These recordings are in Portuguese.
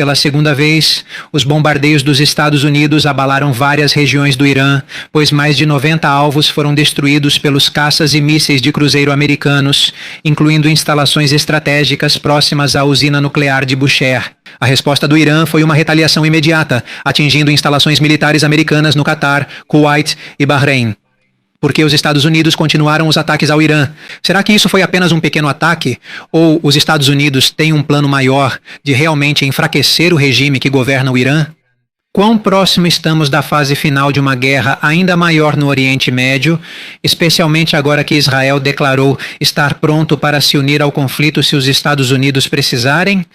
Pela segunda vez, os bombardeios dos Estados Unidos abalaram várias regiões do Irã, pois mais de 90 alvos foram destruídos pelos caças e mísseis de cruzeiro americanos, incluindo instalações estratégicas próximas à usina nuclear de Bushehr. A resposta do Irã foi uma retaliação imediata, atingindo instalações militares americanas no Catar, Kuwait e Bahrein. Por que os Estados Unidos continuaram os ataques ao Irã? Será que isso foi apenas um pequeno ataque? Ou os Estados Unidos têm um plano maior de realmente enfraquecer o regime que governa o Irã? Quão próximo estamos da fase final de uma guerra ainda maior no Oriente Médio, especialmente agora que Israel declarou estar pronto para se unir ao conflito se os Estados Unidos precisarem?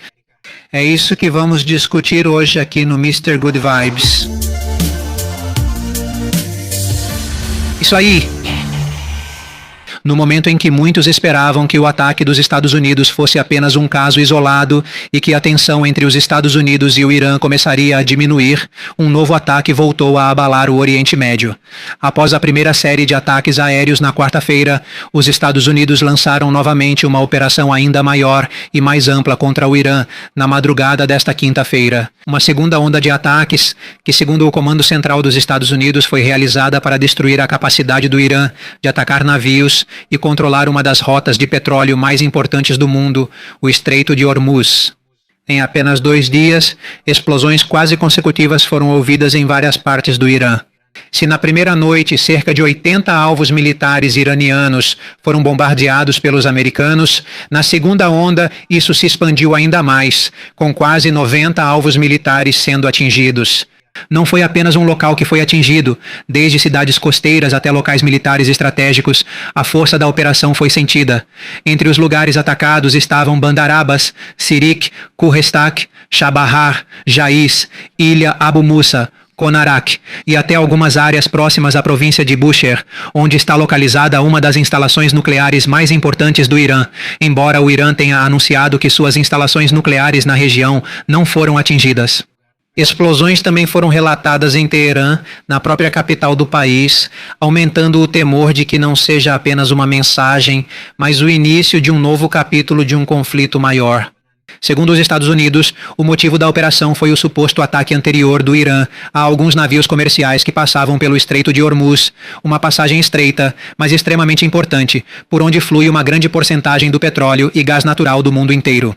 É isso que vamos discutir hoje aqui no Mr. Good Vibes. Isso aí! No momento em que muitos esperavam que o ataque dos Estados Unidos fosse apenas um caso isolado e que a tensão entre os Estados Unidos e o Irã começaria a diminuir, um novo ataque voltou a abalar o Oriente Médio. Após a primeira série de ataques aéreos na quarta-feira, os Estados Unidos lançaram novamente uma operação ainda maior e mais ampla contra o Irã na madrugada desta quinta-feira. Uma segunda onda de ataques, que segundo o Comando Central dos Estados Unidos foi realizada para destruir a capacidade do Irã de atacar navios e controlar uma das rotas de petróleo mais importantes do mundo, o Estreito de Hormuz. Em apenas 2 dias, explosões quase consecutivas foram ouvidas em várias partes do Irã. Se na primeira noite cerca de 80 alvos militares iranianos foram bombardeados pelos americanos, na segunda onda isso se expandiu ainda mais, com quase 90 alvos militares sendo atingidos. Não foi apenas um local que foi atingido. Desde cidades costeiras até locais militares estratégicos, a força da operação foi sentida. Entre os lugares atacados estavam Bandar Abbas, Sirik, Khuzestak, Chabahar, Jais, Ilha Abu Musa, Konarak e até algumas áreas próximas à província de Bushehr, onde está localizada uma das instalações nucleares mais importantes do Irã, embora o Irã tenha anunciado que suas instalações nucleares na região não foram atingidas. Explosões também foram relatadas em Teherã, na própria capital do país, aumentando o temor de que não seja apenas uma mensagem, mas o início de um novo capítulo de um conflito maior. Segundo os Estados Unidos, o motivo da operação foi o suposto ataque anterior do Irã a alguns navios comerciais que passavam pelo Estreito de Hormuz, uma passagem estreita, mas extremamente importante, por onde flui uma grande porcentagem do petróleo e gás natural do mundo inteiro.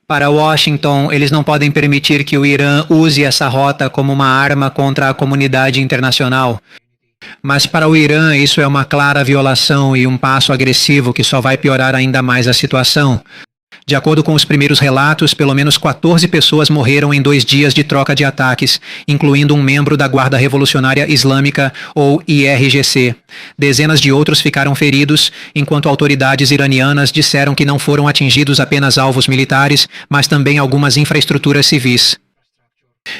Para Washington, eles não podem permitir que o Irã use essa rota como uma arma contra a comunidade internacional. Mas para o Irã, isso é uma clara violação e um passo agressivo que só vai piorar ainda mais a situação. De acordo com os primeiros relatos, pelo menos 14 pessoas morreram em 2 dias de troca de ataques, incluindo um membro da Guarda Revolucionária Islâmica, ou IRGC. Dezenas de outros ficaram feridos, enquanto autoridades iranianas disseram que não foram atingidos apenas alvos militares, mas também algumas infraestruturas civis.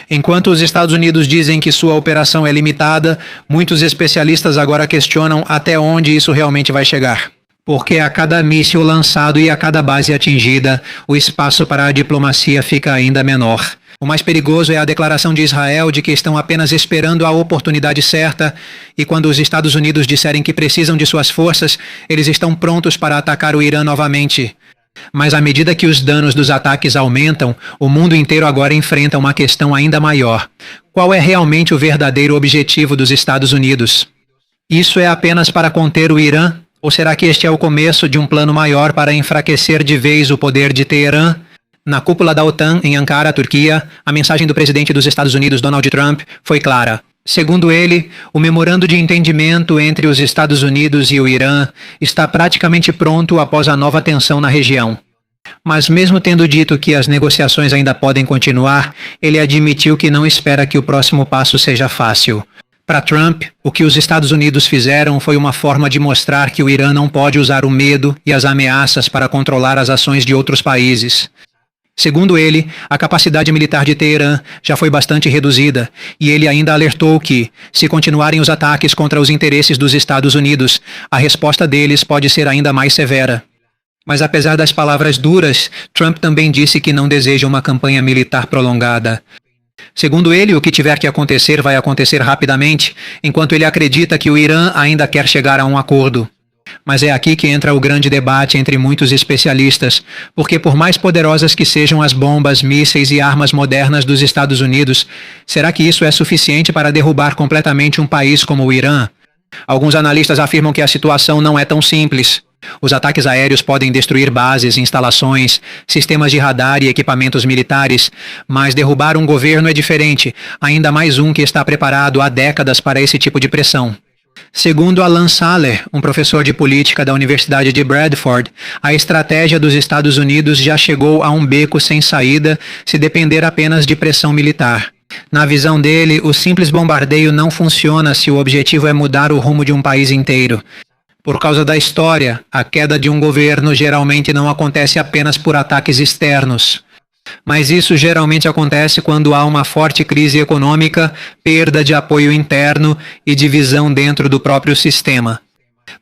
Enquanto os Estados Unidos dizem que sua operação é limitada, muitos especialistas agora questionam até onde isso realmente vai chegar. Porque a cada míssil lançado e a cada base atingida, o espaço para a diplomacia fica ainda menor. O mais perigoso é a declaração de Israel de que estão apenas esperando a oportunidade certa, e quando os Estados Unidos disserem que precisam de suas forças, eles estão prontos para atacar o Irã novamente. Mas à medida que os danos dos ataques aumentam, o mundo inteiro agora enfrenta uma questão ainda maior. Qual é realmente o verdadeiro objetivo dos Estados Unidos? Isso é apenas para conter o Irã? Ou será que este é o começo de um plano maior para enfraquecer de vez o poder de Teherã? Na cúpula da OTAN, em Ankara, Turquia, a mensagem do presidente dos Estados Unidos, Donald Trump, foi clara. Segundo ele, o memorando de entendimento entre os Estados Unidos e o Irã está praticamente pronto após a nova tensão na região. Mas mesmo tendo dito que as negociações ainda podem continuar, ele admitiu que não espera que o próximo passo seja fácil. Para Trump, o que os Estados Unidos fizeram foi uma forma de mostrar que o Irã não pode usar o medo e as ameaças para controlar as ações de outros países. Segundo ele, a capacidade militar de Teherã já foi bastante reduzida, e ele ainda alertou que, se continuarem os ataques contra os interesses dos Estados Unidos, a resposta deles pode ser ainda mais severa. Mas apesar das palavras duras, Trump também disse que não deseja uma campanha militar prolongada. Segundo ele, o que tiver que acontecer vai acontecer rapidamente, enquanto ele acredita que o Irã ainda quer chegar a um acordo. Mas é aqui que entra o grande debate entre muitos especialistas, porque por mais poderosas que sejam as bombas, mísseis e armas modernas dos Estados Unidos, será que isso é suficiente para derrubar completamente um país como o Irã? Alguns analistas afirmam que a situação não é tão simples. Os ataques aéreos podem destruir bases, instalações, sistemas de radar e equipamentos militares, mas derrubar um governo é diferente, ainda mais um que está preparado há décadas para esse tipo de pressão. Segundo Alan Saller, um professor de política da Universidade de Bradford, a estratégia dos Estados Unidos já chegou a um beco sem saída se depender apenas de pressão militar. Na visão dele, o simples bombardeio não funciona se o objetivo é mudar o rumo de um país inteiro. Por causa da história, a queda de um governo geralmente não acontece apenas por ataques externos. Mas isso geralmente acontece quando há uma forte crise econômica, perda de apoio interno e divisão dentro do próprio sistema.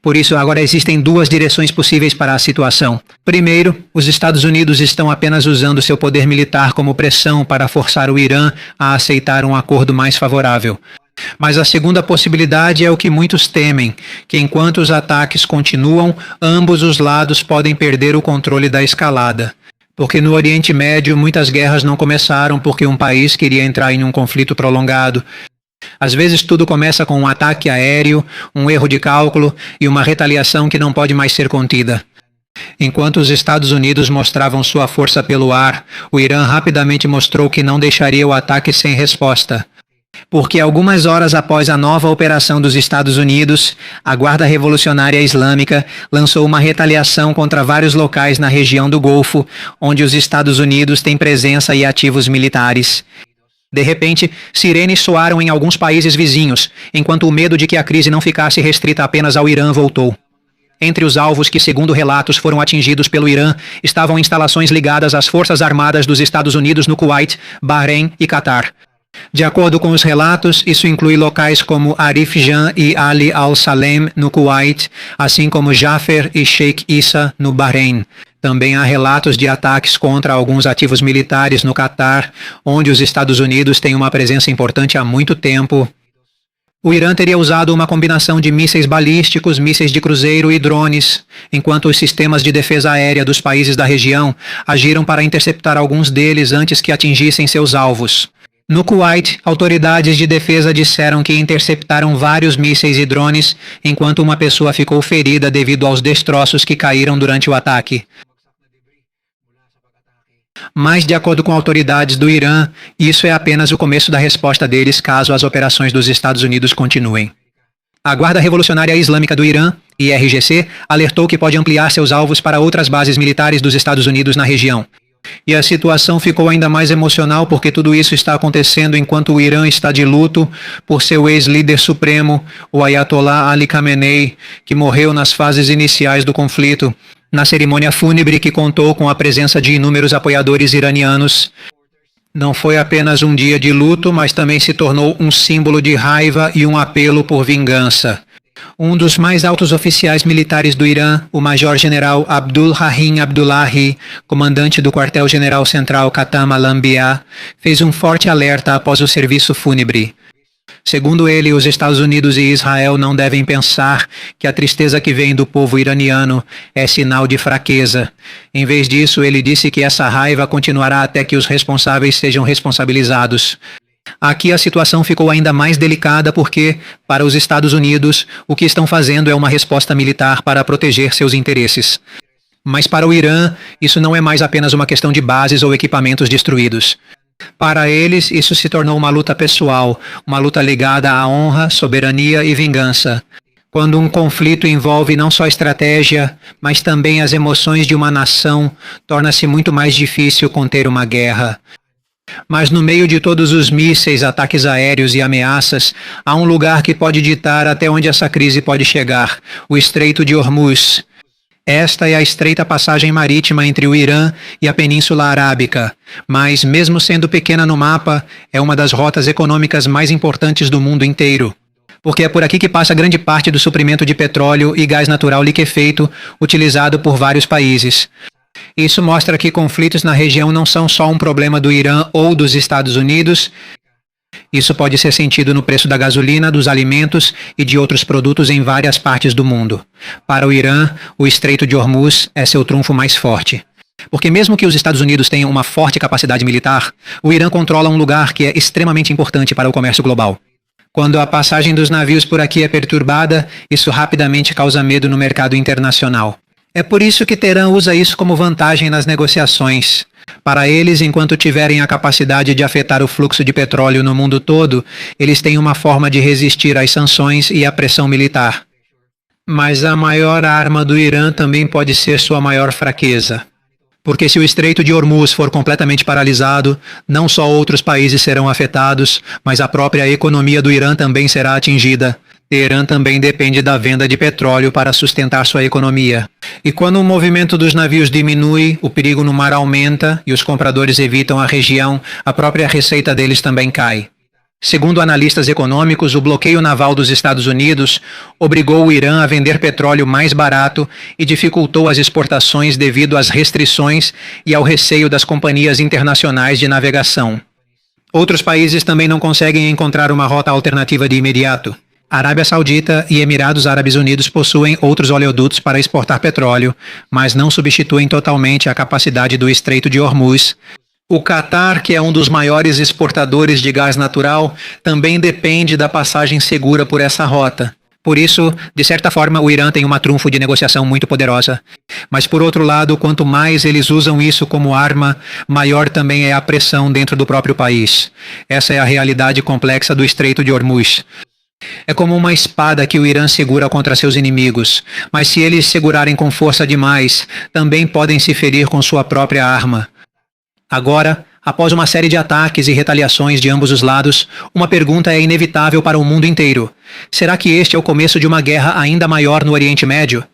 Por isso, agora existem duas direções possíveis para a situação. Primeiro, os Estados Unidos estão apenas usando seu poder militar como pressão para forçar o Irã a aceitar um acordo mais favorável. Mas a segunda possibilidade é o que muitos temem, que enquanto os ataques continuam, ambos os lados podem perder o controle da escalada. Porque no Oriente Médio muitas guerras não começaram porque um país queria entrar em um conflito prolongado. Às vezes tudo começa com um ataque aéreo, um erro de cálculo e uma retaliação que não pode mais ser contida. Enquanto os Estados Unidos mostravam sua força pelo ar, o Irã rapidamente mostrou que não deixaria o ataque sem resposta. Porque algumas horas após a nova operação dos Estados Unidos, a Guarda Revolucionária Islâmica lançou uma retaliação contra vários locais na região do Golfo, onde os Estados Unidos têm presença e ativos militares. De repente, sirenes soaram em alguns países vizinhos, enquanto o medo de que a crise não ficasse restrita apenas ao Irã voltou. Entre os alvos que, segundo relatos, foram atingidos pelo Irã, estavam instalações ligadas às Forças Armadas dos Estados Unidos no Kuwait, Bahrein e Catar. De acordo com os relatos, isso inclui locais como Arif Jan e Ali al-Salem, no Kuwait, assim como Jaffer e Sheikh Issa, no Bahrein. Também há relatos de ataques contra alguns ativos militares no Catar, onde os Estados Unidos têm uma presença importante há muito tempo. O Irã teria usado uma combinação de mísseis balísticos, mísseis de cruzeiro e drones, enquanto os sistemas de defesa aérea dos países da região agiram para interceptar alguns deles antes que atingissem seus alvos. No Kuwait, autoridades de defesa disseram que interceptaram vários mísseis e drones, enquanto uma pessoa ficou ferida devido aos destroços que caíram durante o ataque. Mas, de acordo com autoridades do Irã, isso é apenas o começo da resposta deles caso as operações dos Estados Unidos continuem. A Guarda Revolucionária Islâmica do Irã, IRGC, alertou que pode ampliar seus alvos para outras bases militares dos Estados Unidos na região. E a situação ficou ainda mais emocional porque tudo isso está acontecendo enquanto o Irã está de luto por seu ex-líder supremo, o Ayatollah Ali Khamenei, que morreu nas fases iniciais do conflito, na cerimônia fúnebre que contou com a presença de inúmeros apoiadores iranianos. Não foi apenas um dia de luto, mas também se tornou um símbolo de raiva e um apelo por vingança. Um dos mais altos oficiais militares do Irã, o Major-General Abdul Rahim Abdullahi, comandante do quartel-general central Qatam al-Anbiya, fez um forte alerta após o serviço fúnebre. Segundo ele, os Estados Unidos e Israel não devem pensar que a tristeza que vem do povo iraniano é sinal de fraqueza. Em vez disso, ele disse que essa raiva continuará até que os responsáveis sejam responsabilizados. Aqui a situação ficou ainda mais delicada porque, para os Estados Unidos, o que estão fazendo é uma resposta militar para proteger seus interesses. Mas para o Irã, isso não é mais apenas uma questão de bases ou equipamentos destruídos. Para eles, isso se tornou uma luta pessoal, uma luta ligada à honra, soberania e vingança. Quando um conflito envolve não só estratégia, mas também as emoções de uma nação, torna-se muito mais difícil conter uma guerra. Mas no meio de todos os mísseis, ataques aéreos e ameaças, há um lugar que pode ditar até onde essa crise pode chegar: o Estreito de Hormuz. Esta é a estreita passagem marítima entre o Irã e a Península Arábica, mas, mesmo sendo pequena no mapa, é uma das rotas econômicas mais importantes do mundo inteiro. Porque é por aqui que passa grande parte do suprimento de petróleo e gás natural liquefeito utilizado por vários países. Isso mostra que conflitos na região não são só um problema do Irã ou dos Estados Unidos. Isso pode ser sentido no preço da gasolina, dos alimentos e de outros produtos em várias partes do mundo. Para o Irã, o Estreito de Hormuz é seu trunfo mais forte. Porque mesmo que os Estados Unidos tenham uma forte capacidade militar, o Irã controla um lugar que é extremamente importante para o comércio global. Quando a passagem dos navios por aqui é perturbada, isso rapidamente causa medo no mercado internacional. É por isso que Teherã usa isso como vantagem nas negociações. Para eles, enquanto tiverem a capacidade de afetar o fluxo de petróleo no mundo todo, eles têm uma forma de resistir às sanções e à pressão militar. Mas a maior arma do Irã também pode ser sua maior fraqueza. Porque se o Estreito de Hormuz for completamente paralisado, não só outros países serão afetados, mas a própria economia do Irã também será atingida. Teherã também depende da venda de petróleo para sustentar sua economia. E quando o movimento dos navios diminui, o perigo no mar aumenta e os compradores evitam a região, a própria receita deles também cai. Segundo analistas econômicos, o bloqueio naval dos Estados Unidos obrigou o Irã a vender petróleo mais barato e dificultou as exportações devido às restrições e ao receio das companhias internacionais de navegação. Outros países também não conseguem encontrar uma rota alternativa de imediato. A Arábia Saudita e Emirados Árabes Unidos possuem outros oleodutos para exportar petróleo, mas não substituem totalmente a capacidade do Estreito de Hormuz. O Catar, que é um dos maiores exportadores de gás natural, também depende da passagem segura por essa rota. Por isso, de certa forma, o Irã tem uma trunfo de negociação muito poderosa. Mas, por outro lado, quanto mais eles usam isso como arma, maior também é a pressão dentro do próprio país. Essa é a realidade complexa do Estreito de Hormuz. É como uma espada que o Irã segura contra seus inimigos, mas se eles segurarem com força demais, também podem se ferir com sua própria arma. Agora, após uma série de ataques e retaliações de ambos os lados, uma pergunta é inevitável para o mundo inteiro. Será que este é o começo de uma guerra ainda maior no Oriente Médio?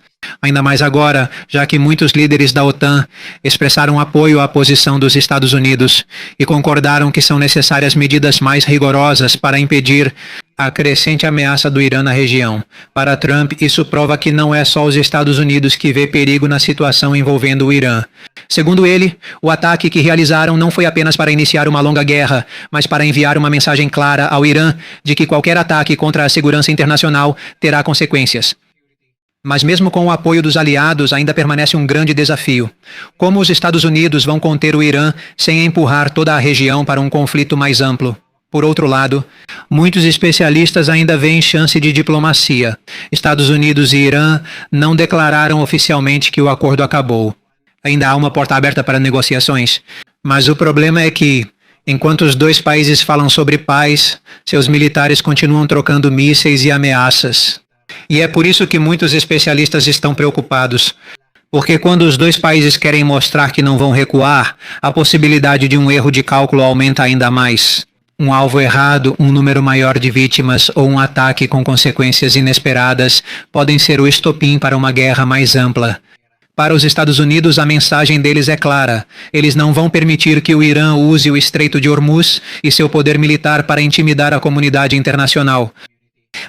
Ainda mais agora, já que muitos líderes da OTAN expressaram apoio à posição dos Estados Unidos e concordaram que são necessárias medidas mais rigorosas para impedir a crescente ameaça do Irã na região. Para Trump, isso prova que não é só os Estados Unidos que vê perigo na situação envolvendo o Irã. Segundo ele, o ataque que realizaram não foi apenas para iniciar uma longa guerra, mas para enviar uma mensagem clara ao Irã de que qualquer ataque contra a segurança internacional terá consequências. Mas mesmo com o apoio dos aliados, ainda permanece um grande desafio. Como os Estados Unidos vão conter o Irã sem empurrar toda a região para um conflito mais amplo? Por outro lado, muitos especialistas ainda veem chance de diplomacia. Estados Unidos e Irã não declararam oficialmente que o acordo acabou. Ainda há uma porta aberta para negociações. Mas o problema é que, enquanto os dois países falam sobre paz, seus militares continuam trocando mísseis e ameaças. E é por isso que muitos especialistas estão preocupados. Porque quando os dois países querem mostrar que não vão recuar, a possibilidade de um erro de cálculo aumenta ainda mais. Um alvo errado, um número maior de vítimas ou um ataque com consequências inesperadas podem ser o estopim para uma guerra mais ampla. Para os Estados Unidos, a mensagem deles é clara. Eles não vão permitir que o Irã use o Estreito de Hormuz e seu poder militar para intimidar a comunidade internacional.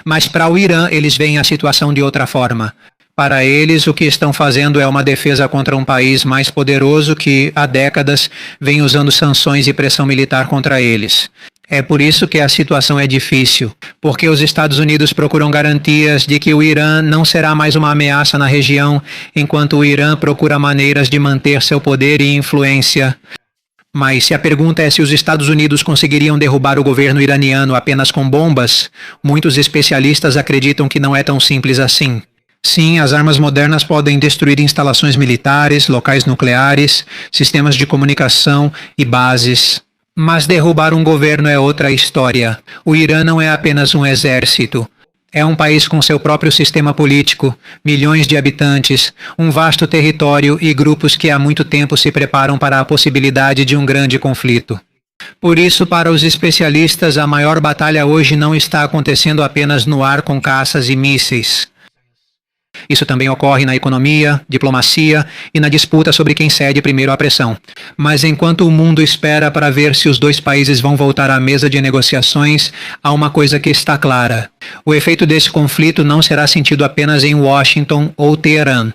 Mas para o Irã, eles veem a situação de outra forma. Para eles, o que estão fazendo é uma defesa contra um país mais poderoso que, há décadas, vem usando sanções e pressão militar contra eles. É por isso que a situação é difícil, porque os Estados Unidos procuram garantias de que o Irã não será mais uma ameaça na região, enquanto o Irã procura maneiras de manter seu poder e influência. Mas se a pergunta é se os Estados Unidos conseguiriam derrubar o governo iraniano apenas com bombas, muitos especialistas acreditam que não é tão simples assim. Sim, as armas modernas podem destruir instalações militares, locais nucleares, sistemas de comunicação e bases. Mas derrubar um governo é outra história. O Irã não é apenas um exército. É um país com seu próprio sistema político, milhões de habitantes, um vasto território e grupos que há muito tempo se preparam para a possibilidade de um grande conflito. Por isso, para os especialistas, a maior batalha hoje não está acontecendo apenas no ar com caças e mísseis. Isso também ocorre na economia, diplomacia e na disputa sobre quem cede primeiro à pressão. Mas enquanto o mundo espera para ver se os dois países vão voltar à mesa de negociações, há uma coisa que está clara. O efeito desse conflito não será sentido apenas em Washington ou Teherã.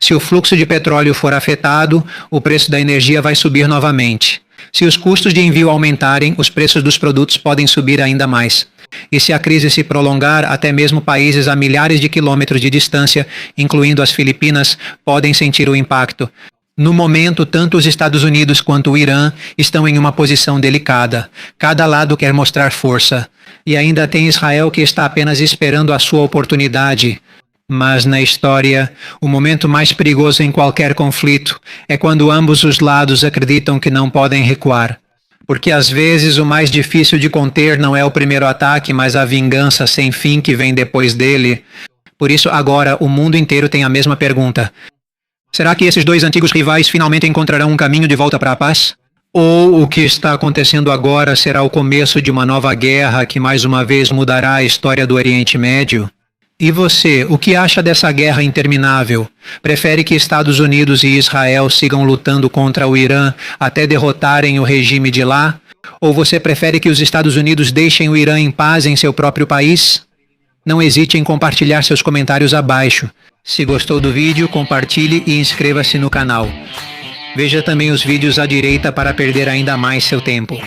Se o fluxo de petróleo for afetado, o preço da energia vai subir novamente. Se os custos de envio aumentarem, os preços dos produtos podem subir ainda mais. E se a crise se prolongar, até mesmo países a milhares de quilômetros de distância, incluindo as Filipinas, podem sentir o impacto. No momento, tanto os Estados Unidos quanto o Irã estão em uma posição delicada. Cada lado quer mostrar força. E ainda tem Israel que está apenas esperando a sua oportunidade. Mas na história, o momento mais perigoso em qualquer conflito é quando ambos os lados acreditam que não podem recuar. Porque às vezes o mais difícil de conter não é o primeiro ataque, mas a vingança sem fim que vem depois dele. Por isso agora o mundo inteiro tem a mesma pergunta. Será que esses dois antigos rivais finalmente encontrarão um caminho de volta para a paz? Ou o que está acontecendo agora será o começo de uma nova guerra que mais uma vez mudará a história do Oriente Médio? E você, o que acha dessa guerra interminável? Prefere que Estados Unidos e Israel sigam lutando contra o Irã até derrotarem o regime de lá? Ou você prefere que os Estados Unidos deixem o Irã em paz em seu próprio país? Não hesite em compartilhar seus comentários abaixo. Se gostou do vídeo, compartilhe e inscreva-se no canal. Veja também os vídeos à direita para perder ainda mais seu tempo.